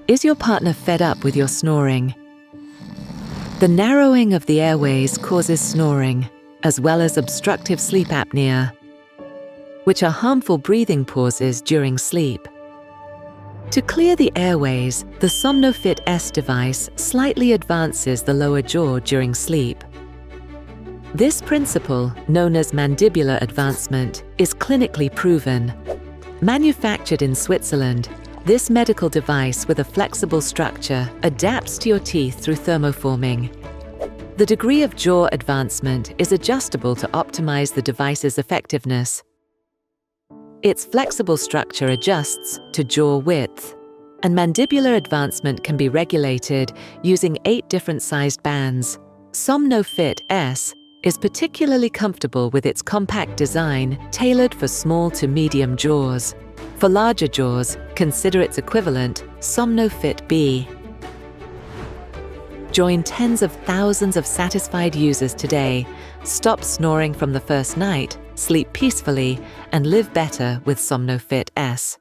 Is your partner fed up with your snoring? The narrowing of the airways causes snoring, as well as obstructive sleep apnea, which are harmful breathing pauses during sleep. To clear the airways, the SomnoFit-S device slightly advances the lower jaw during sleep. This principle, known as mandibular advancement, is clinically proven. Manufactured in Switzerland, this medical device with a flexible structure adapts to your teeth through thermoforming. The degree of jaw advancement is adjustable to optimize the device's effectiveness. Its flexible structure adjusts to jaw width, and mandibular advancement can be regulated using 8 different sized bands. SomnoFit-S is particularly comfortable with its compact design tailored for small to medium jaws. For larger jaws, consider its equivalent, SomnoFit-B. Join tens of thousands of satisfied users today. Stop snoring from the first night, sleep peacefully, and live better with SomnoFit-S.